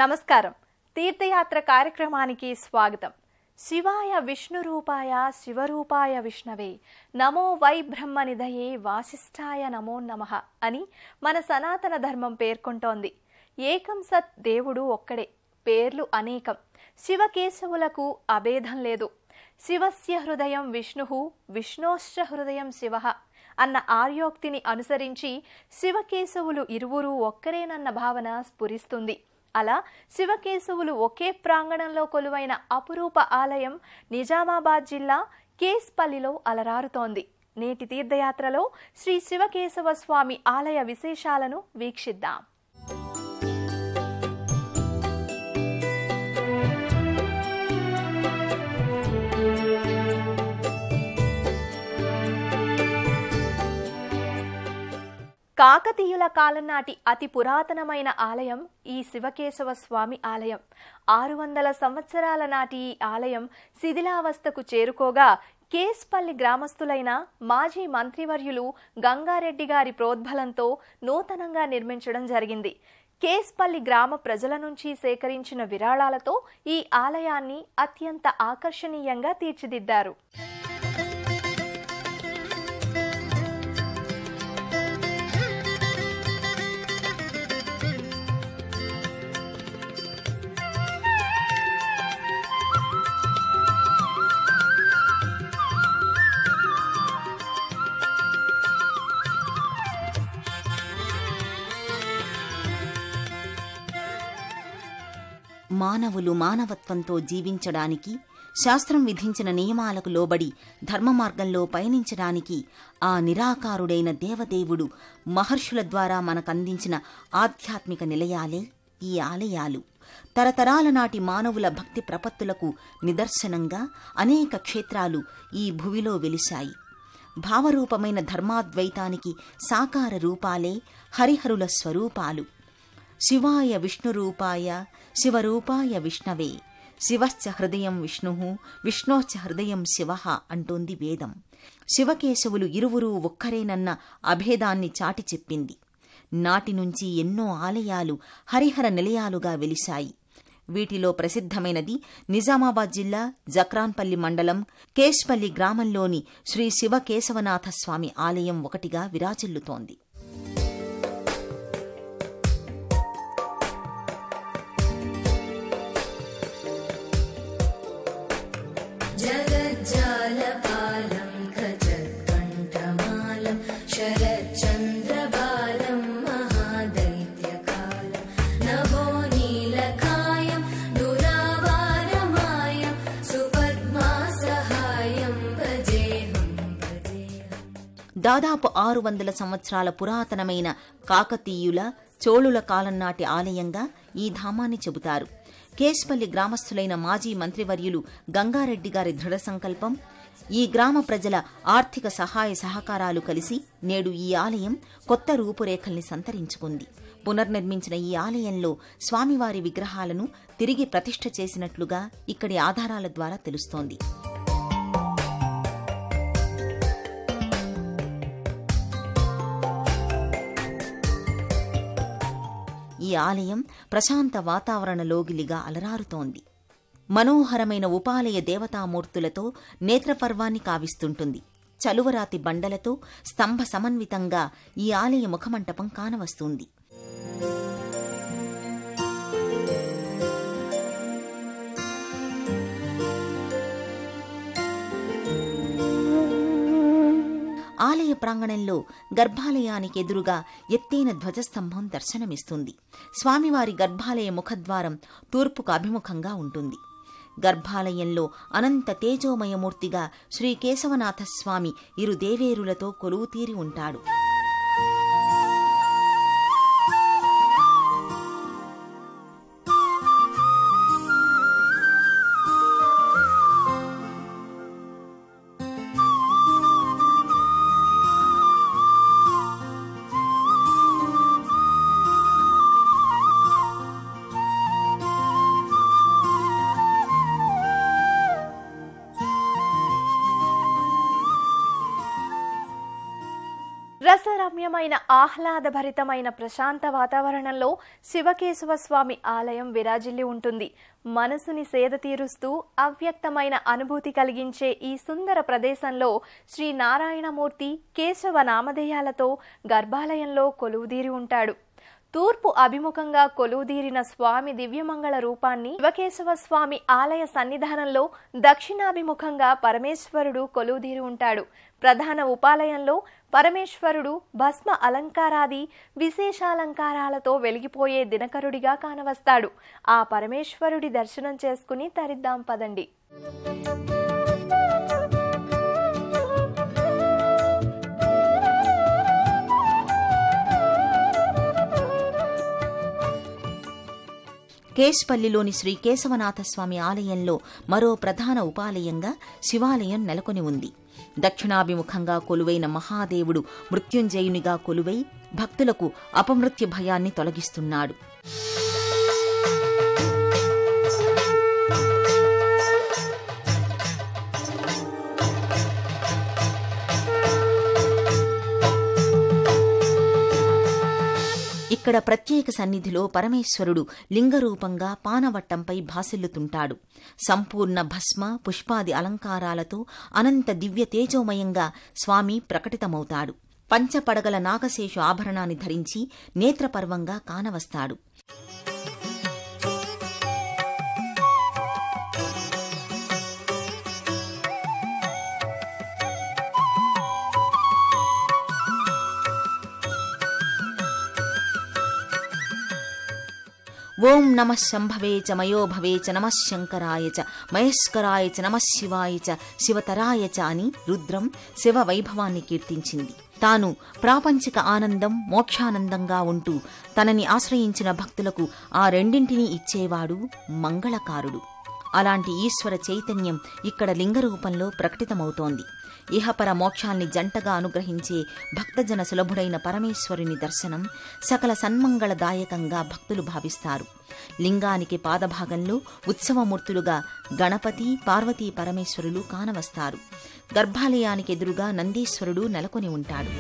నమస్కారం. తీర్థయాత్ర కార్యక్రమానికి స్వాగతం. శివాయ విష్ణురూపాయ శివరూపాయ విష్ణవే నమో వై బ్రహ్మనిధయే వాసిష్ఠాయ నమో నమః అని మన సనాతన ధర్మం పేర్కొంటోంది. ఏకం సత్ దేవుడు ఒక్కడే, పేర్లు అనేకం. శివకేశవులకు అభేదం లేదు. శివస్య హృదయం విష్ణుః విష్ణోశ్చ హృదయం శివః అన్న ఆర్యోక్తిని అనుసరించి శివకేశవులు ఇరువురు ఒక్కరేనన్న భావన స్ఫురిస్తుంది. అలా శివకేశవులు ఒకే ప్రాంగణంలో కొలువైన అపురూప ఆలయం నిజామాబాద్ జిల్లా కేస్పల్లిలో అలరారుతోంది. నేటి తీర్థయాత్రలో శ్రీ శివకేశవ స్వామి ఆలయ విశేషాలను వీక్షిద్దాం. కాకతీయుల కాలం నాటి అతి పురాతనమైన ఆలయం ఈ శివకేశవ స్వామి ఆలయం. 600 సంవత్సరాల నాటి ఈ ఆలయం శిథిలావస్థకు చేరుకోగా కేస్పల్లి గ్రామస్తులైన మాజీ మంత్రివర్యులు గంగారెడ్డి గారి ప్రోద్బలంతో నూతనంగా నిర్మించడం జరిగింది. కేస్పల్లి గ్రామ ప్రజల నుంచి సేకరించిన విరాళాలతో ఈ ఆలయాన్ని అత్యంత ఆకర్షణీయంగా తీర్చిదిద్దారు. మానవులు మానవత్వంతో జీవించడానికి, శాస్త్రం విధించిన నియమాలకు లోబడి ధర్మ మార్గంలో పయనించడానికి ఆ నిరాకారుడైన దేవదేవుడు మహర్షుల ద్వారా మనకందించిన ఆధ్యాత్మిక నిలయాలే ఈ ఆలయాలు. తరతరాల నాటి మానవుల భక్తి ప్రపత్తులకు నిదర్శనంగా అనేక క్షేత్రాలు ఈ భువిలో వెలిశాయి. భావరూపమైన ధర్మాద్వైతానికి సాకార రూపాలే హరిహరుల స్వరూపాలు. శివాయ విష్ణురూపాయ శివరూపాయ విష్ణవే శివశ్చ హృదయం విష్ణుః విష్ణోశ్చ హృదయం శివః అంటోంది వేదం. శివకేశవులు ఇరువురూ ఒక్కరేనన్న అభేదాన్ని చాటి చెప్పింది. నాటి నుంచి ఎన్నో ఆలయాలు హరిహర నిలయాలుగా వెలిశాయి. వీటిలో ప్రసిద్ధమైనది నిజామాబాద్ జిల్లా జక్రాన్పల్లి మండలం కేస్పల్లి గ్రామంలోని శ్రీ శివకేశవనాథ స్వామి ఆలయం ఒకటిగా విరాజిల్లుతోంది. దాదాపు 600 సంవత్సరాల పురాతనమైన కాకతీయుల, చోళుల కాలం నాటి ఆలయంగా ఈ ధామాన్ని చెబుతారు. కేస్పల్లి గ్రామస్తులైన మాజీ మంత్రివర్యులు గంగారెడ్డి గారి దృఢ సంకల్పం, ఈ గ్రామ ప్రజల ఆర్థిక సహాయ సహకారాలు కలిసి నేడు ఈ ఆలయం కొత్త రూపురేఖల్ని సంతరించుకుంది. పునర్నిర్మించిన ఈ ఆలయంలో స్వామివారి విగ్రహాలను తిరిగి ప్రతిష్ఠ చేసినట్లుగా ఇక్కడి ఆధారాల ద్వారా తెలుస్తోంది. ఈ ఆలయం ప్రశాంత వాతావరణ లోగిలిగా అలరారుతోంది. మనోహరమైన ఉపాలయ దేవతామూర్తులతో నేత్రపర్వాన్ని కావిస్తుంటుంది. చలువరాతి బండలతో స్తంభ సమన్వితంగా ఈ ఆలయ ముఖమంటపం కానవస్తుంది. ఆలయ ప్రాంగణంలో గర్భాలయానికి ఎదురుగా ఎత్తైన ధ్వజస్తంభం దర్శనమిస్తుంది. స్వామివారి గర్భాలయ ముఖద్వారం తూర్పుకు అభిముఖంగా ఉంటుంది. గర్భాలయంలో అనంత తేజోమయమూర్తిగా శ్రీ కేశవనాథస్వామి ఇరు దేవేరులతో కొలువుతీరి ఉంటాడు. రమ్యమైన ఆహ్లాదభరితమైన ప్రశాంత వాతావరణంలో శివకేశవ స్వామి ఆలయం విరాజిల్లి ఉంటుంది. మనసుని సేద తీరుస్తూ అవ్యక్తమైన అనుభూతి కలిగించే ఈ సుందర ప్రదేశంలో శ్రీ నారాయణమూర్తి కేశవ నామధేయాలతో గర్భాలయంలో కొలువుదీరి ఉంటాడు. తూర్పు అభిముఖంగా కొలువుదీరిన స్వామి దివ్యమంగళ రూపాన్ని శివకేశవ స్వామి ఆలయ సన్నిధానంలో దక్షిణాభిముఖంగా పరమేశ్వరుడు కొలువుదీరి ఉంటాడు. ప్రధాన ఉపాలయంలో పరమేశ్వరుడు భస్మ అలంకారాది విశేషాలంకారాలతో వెలిగిపోయే దినకరుడిగా కానవస్తాడు. ఆ పరమేశ్వరుడి దర్శనం చేసుకుని తరిద్దాం పదండి. కేశ్పల్లిలోని శ్రీ కేశవనాథస్వామి ఆలయంలో మరో ప్రధాన ఉపాలయంగా శివాలయం నెలకొని ఉంది. దక్షిణాభిముఖంగా కొలువైన మహాదేవుడు మృత్యుంజయునిగా కొలువై భక్తులకు అపమృత్యు భయాన్ని తొలగిస్తున్నాడు. ఇక్కడ ప్రత్యేక సన్నిధిలో పరమేశ్వరుడు లింగరూపంగా పానవట్టంపై భాసిల్లుతుంటాడు. సంపూర్ణ భస్మ పుష్పాది అలంకారాలతో అనంత దివ్య తేజోమయంగా స్వామి ప్రకటితమవుతాడు. పంచపడగల నాగశేషు ఆభరణాన్ని ధరించి నేత్రపర్వంగా కానవస్తాడు. ఓం నమః శంభవే చ మయో భవే చ నమః శంకరాయ చ మహేశ్వరాయ చ నమః శివాయ చ శివతరాయ చ అని రుద్రం శివ వైభవాన్ని కీర్తించింది. తాను ప్రాపంచిక ఆనందం మోక్షానందంగా ఉంటూ తనని ఆశ్రయించిన భక్తులకు ఆ రెండింటినీ ఇచ్చేవాడు మంగళకారుడు. అలాంటి ఈశ్వర చైతన్యం ఇక్కడ లింగరూపంలో ప్రకటితమవుతోంది. ఇహపర మోక్షాల్ని జంటగా అనుగ్రహించే భక్తజన సులభుడైన పరమేశ్వరుని దర్శనం సకల సన్మంగళదాయకంగా భక్తులు భావిస్తారు. లింగానికి పాదభాగంలో ఉత్సవమూర్తులుగా గణపతి పార్వతీ పరమేశ్వరులు కానవస్తారు. గర్భాలయానికి ఎదురుగా నందీశ్వరుడు నెలకొని ఉంటాడు.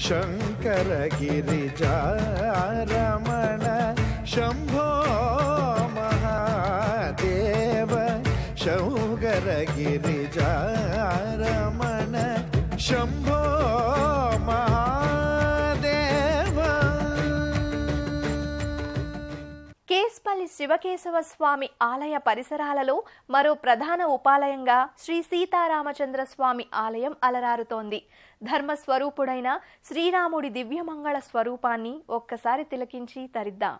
शंकर गिरिजा रमण शंभो महादेव शंकर गिरिजा रमण शंभो महादेव. కేశ్పల్లి శివకేశవ స్వామి ఆలయ పరిసరాలలో మరో ప్రధాన ఉపాలయంగా శ్రీ సీతారామచంద్ర స్వామి ఆలయం అలరారుతోంది. ధర్మస్వరూపుడైన శ్రీరాముడి దివ్యమంగళ స్వరూపాన్ని ఒక్కసారి తిలకించి తరిద్దాం.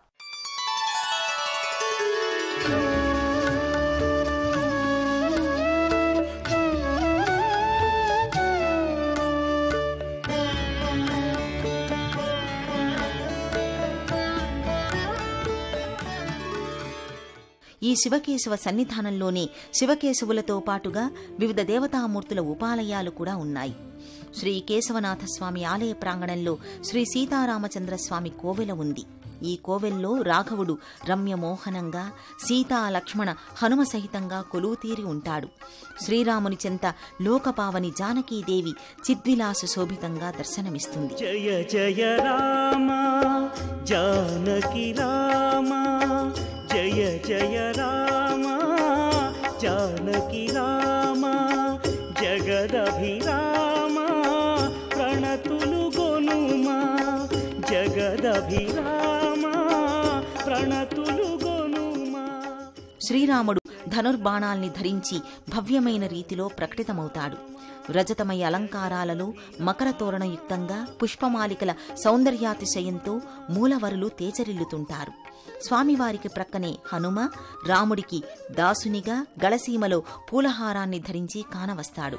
ఈ శివకేశవ సన్నిధానంలోనే శివకేశవులతో పాటుగా వివిధ దేవతామూర్తుల ఉపాలయాలు కూడా ఉన్నాయి. శ్రీ కేశవనాథస్వామి ఆలయ ప్రాంగణంలో శ్రీ సీతారామచంద్రస్వామి కోవెల ఉంది. ఈ కోవెల్లో రాఘవుడు రమ్యమోహనంగా సీతా లక్ష్మణ హనుమ సహితంగా కొలువుతీరి ఉంటాడు. శ్రీరాముని చెంత లోకపావని జానకీదేవి చిద్విలాస శోభితంగా దర్శనమిస్తుంది. జయ జయ రామ జానకి రామ జయ జయ రామ జానకి రామ జగదభిరామ ప్రణతులు గొనుమా జగదభిరామ ప్రణతులు గొనుమా. శ్రీరాముడు ధనుర్బాణాల్ని ధరించి భవ్యమైన రీతిలో ప్రకటితమవుతాడు. రజతమయ అలంకారాలలో మకర తోరణయుక్తంగా పుష్పమాలికల సౌందర్యాతిశయంతో మూలవరులు తేజరిల్లుతుంటారు. స్వామివారికి ప్రక్కనే హనుమ రాముడికి దాసునిగా గళసీమలో పూలహారాన్ని ధరించి కానవస్తాడు.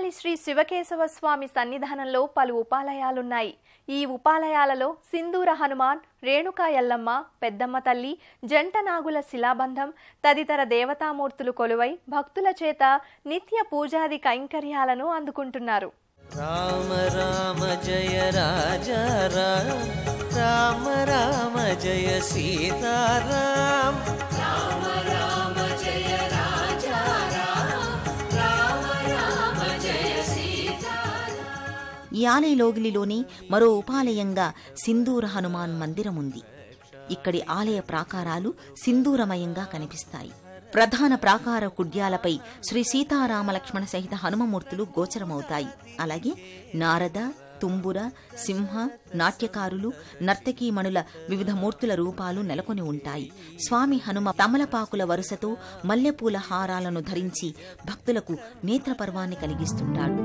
కేస్పల్లి శ్రీ శివకేశవ స్వామి సన్నిధానంలో పలు ఉపాలయాలున్నాయి. ఈ ఉపాలయాలలో సింధూర హనుమాన్, రేణుకా ఎల్లమ్మ, పెద్దమ్మ తల్లి, జంట నాగుల శిలాబంధం తదితర దేవతామూర్తులు కొలువై భక్తుల చేత నిత్య పూజాది కైంకర్యాలను అందుకుంటున్నారు. రామ రామ జయ రాజా రామ, రామ రామ జయ సీతారామ, రామ రామ జయ రాజా రామ, రామ రామ జయ సీతారామ. ఈ ఆలయలోగిలిలోని మరో ఉపాలయంగా సింధూర హనుమాన్ మందిరం ఉంది. ఇక్కడి ఆలయ ప్రాకారాలు సింధూరమయంగా కనిపిస్తాయి. ప్రధాన ప్రాకార కుడ్యాలపై శ్రీ సీతారామలక్ష్మణ సహిత హనుమమూర్తులు గోచరమవుతాయి. అలాగే నారద, తుంబుర, సింహ, నాట్యకారులు, నర్తకీమణుల వివిధ మూర్తుల రూపాలు నెలకొని ఉంటాయి. స్వామి హనుమ తమలపాకుల వరుసతో మల్లెపూల హారాలను ధరించి భక్తులకు నేత్రపర్వాన్ని కలిగిస్తుంటాడు.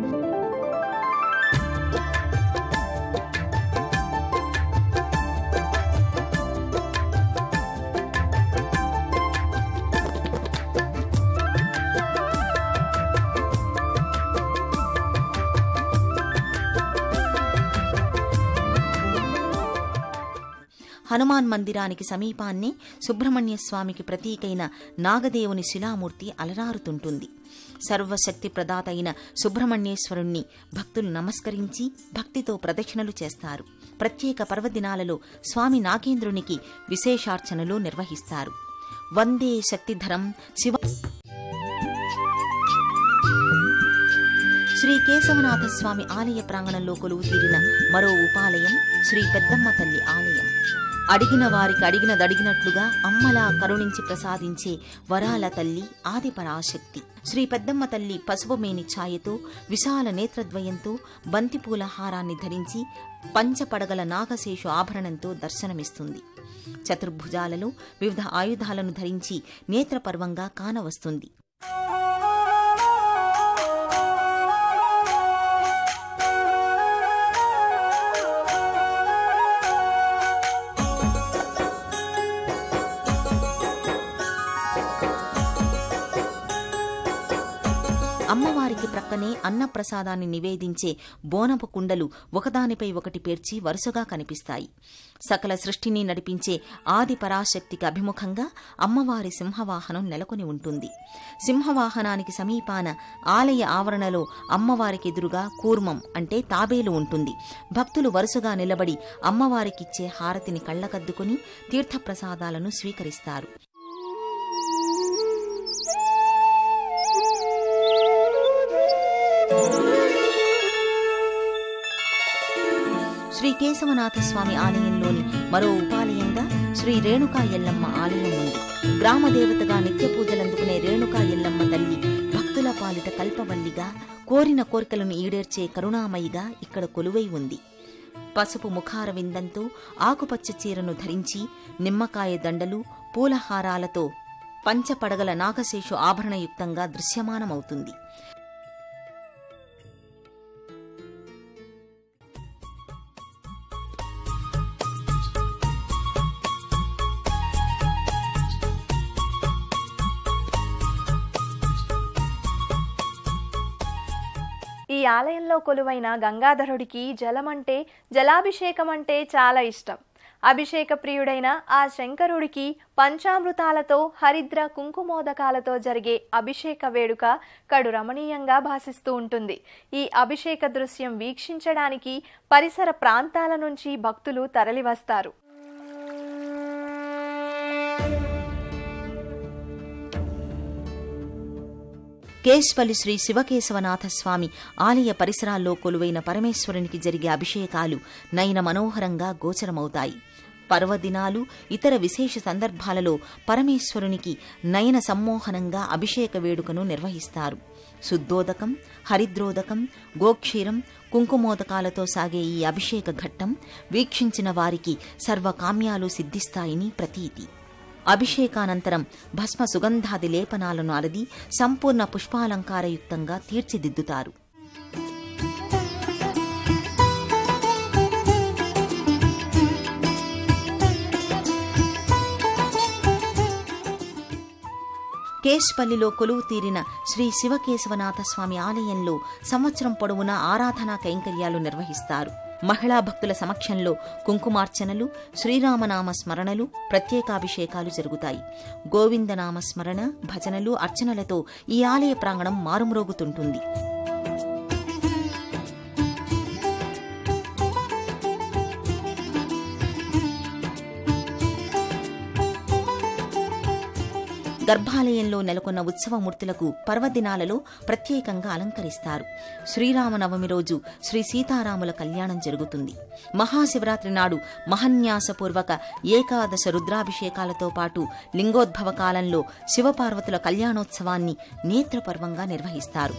హనుమాన్ మందిరానికి సమీపాన్నే సుబ్రహ్మణ్య స్వామికి ప్రతీకైన నాగదేవుని శిలామూర్తి అలరారుతుంటుంది. సర్వశక్తి ప్రదాత అయిన సుబ్రహ్మణ్యేశ్వరుణ్ణి భక్తులు నమస్కరించి భక్తితో ప్రదక్షిణలు చేస్తారు. ప్రత్యేక పర్వదినాలలో స్వామి నాగేంద్రునికి విశేషార్చనలు నిర్వహిస్తారు. వందే శక్తిధరం శివ. శ్రీ కేశవనాథ స్వామి ఆలయ ప్రాంగణంలో కొలువు తీరిన మరో ఉపాలయం శ్రీ పెద్దమ్మ తల్లి ఆలయం. అడిగిన వారికి అడిగినదడిగినట్లుగా అమ్మలా కరుణించి ప్రసాదించే వరాల తల్లి ఆదిపరాశక్తి. శ్రీ పెద్దమ్మ తల్లి పసుపుమేని ఛాయతో, విశాల నేత్రద్వయంతో, బంతిపూల హారాన్ని ధరించి పంచపడగల నాగశేషు ఆభరణంతో దర్శనమిస్తుంది. చతుర్భుజాలలో వివిధ ఆయుధాలను ధరించి నేత్రపర్వంగా కానవస్తుంది. అమ్మవారికి ప్రక్కనే అన్నప్రసాదాన్ని నివేదించే బోనపు కుండలు ఒకదానిపై ఒకటి పేర్చి వరుసగా కనిపిస్తాయి. సకల సృష్టిని నడిపించే ఆది పరాశక్తికి అభిముఖంగా అమ్మవారి సింహవాహనం నెలకొని ఉంటుంది. సింహవాహనానికి సమీపాన ఆలయ ఆవరణలో అమ్మవారికి ఎదురుగా కూర్మం అంటే తాబేలు ఉంటుంది. భక్తులు వరుసగా నిలబడి అమ్మవారికిచ్చే హారతిని కళ్లకద్దుకుని తీర్థప్రసాదాలను స్వీకరిస్తారు. శ్రీ కేశవనాథ స్వామి ఆలయంలోని మరో ఉపాలయంగా శ్రీ రేణుకా ఎల్లమ్మ ఆలయం ఉంది. గ్రామదేవతగా నిత్య పూజలందుకునే రేణుకా ఎల్లమ్మ తల్లి భక్తుల పాలిట కల్పవల్లిగా, కోరిన కోరికలను ఈడేర్చే కరుణామయిగా ఇక్కడ కొలువై ఉంది. పసుపు ముఖార విందంతో ఆకుపచ్చ చీరను ధరించి నిమ్మకాయ దండలు, పూలహారాలతో పంచపడగల నాగశేషు ఆభరణయుక్తంగా దృశ్యమానమవుతుంది. ఈ ఆలయంలో కొలువైన గంగాధరుడికి జలమంటే, జలాభిషేకమంటే చాలా ఇష్టం. అభిషేక ప్రియుడైన ఆ శంకరుడికి పంచామృతాలతో, హరిద్ర కుంకుమోదకాలతో జరిగే అభిషేక వేడుక కడు రమణీయంగా భాసిస్తూ ఉంటుంది. ఈ అభిషేక దృశ్యం వీక్షించడానికి పరిసర ప్రాంతాల నుంచి భక్తులు తరలివస్తారు. కేస్పల్లి శ్రీ శివకేశవనాథ స్వామి ఆలయ పరిసరాల్లో కొలువైన పరమేశ్వరునికి జరిగే అభిషేకాలు నయన మనోహరంగా గోచరమవుతాయి. పర్వదినాలు, ఇతర విశేష సందర్భాలలో పరమేశ్వరునికి నయన సమ్మోహనంగా అభిషేక వేడుకను నిర్వహిస్తారు. శుద్ధోదకం, హరిద్రోదకం, గోక్షీరం, కుంకుమోదకాలతో సాగే ఈ అభిషేక ఘట్టం వీక్షించిన వారికి సర్వకామ్యాలు సిద్ధిస్తాయని ప్రతీతి. అభిషేకానంతరం భస్మ సుగంధాది లేపనాలను అలది సంపూర్ణ పుష్పాలంకారయుక్తంగా తీర్చిదిద్దుతారు. కేశ్పల్లిలో కొలువు తీరిన శ్రీ శివకేశవనాథ స్వామి ఆలయంలో సంవత్సరం పొడవునా ఆరాధనా కైంకర్యాలు నిర్వహిస్తారు. మహిళా భక్తుల సమక్షంలో కుంకుమార్చనలు, శ్రీరామనామ స్మరణలు, ప్రత్యేకాభిషేకాలు జరుగుతాయి. గోవిందనామ స్మరణ, భజనలు, అర్చనలతో ఈ ఆలయ ప్రాంగణం మారుమ్రోగుతుంటుంది. గర్భాలయంలో నెలకొన్న ఉత్సవమూర్తులకు పర్వదినాలలో ప్రత్యేకంగా అలంకరిస్తారు. శ్రీరామనవమి రోజు శ్రీ సీతారాముల కళ్యాణం జరుగుతుంది. మహాశివరాత్రి నాడు మహన్యాసపూర్వక ఏకాదశ రుద్రాభిషేకాలతో పాటు లింగోద్భవ కాలంలో శివపార్వతుల కళ్యాణోత్సవాన్ని నేత్రపర్వంగా నిర్వహిస్తారు.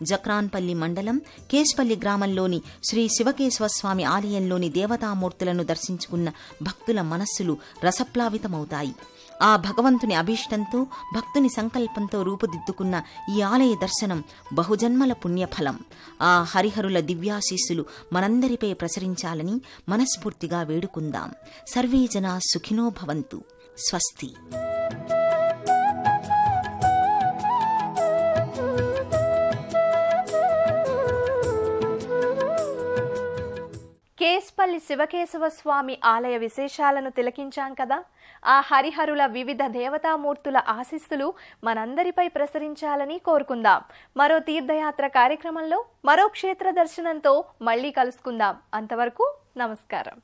జక్రాన్పల్లి మండలం కేశ్పల్లి గ్రామంలోని శ్రీ శివకేశవస్వామి ఆలయంలోని దేవతామూర్తులను దర్శించుకున్న భక్తుల మనస్సులు రసప్లావితమవుతాయి. ఆ భగవంతుని అభీష్టంతో, భక్తుని సంకల్పంతో రూపుదిద్దుకున్న ఈ ఆలయ దర్శనం బహుజన్మల పుణ్యఫలం. ఆ హరిహరుల దివ్యాశీస్సులు మనందరిపై ప్రసరించాలని మనస్ఫూర్తిగా వేడుకుందాం. సర్వే జనా సుఖినో భవంతు. స్వస్తి. కేశ్పల్లి శివకేశవ స్వామి ఆలయ విశేషాలను తిలకించాం కదా. ఆ హరిహరుల వివిధ దేవతామూర్తుల ఆశీస్సులు మనందరిపై ప్రసరించాలని కోరుకుందాం. మరో తీర్థయాత్ర కార్యక్రమంలో మరో క్షేత్ర దర్శనంతో మళ్లీ కలుసుకుందాం. అంతవరకు నమస్కారం.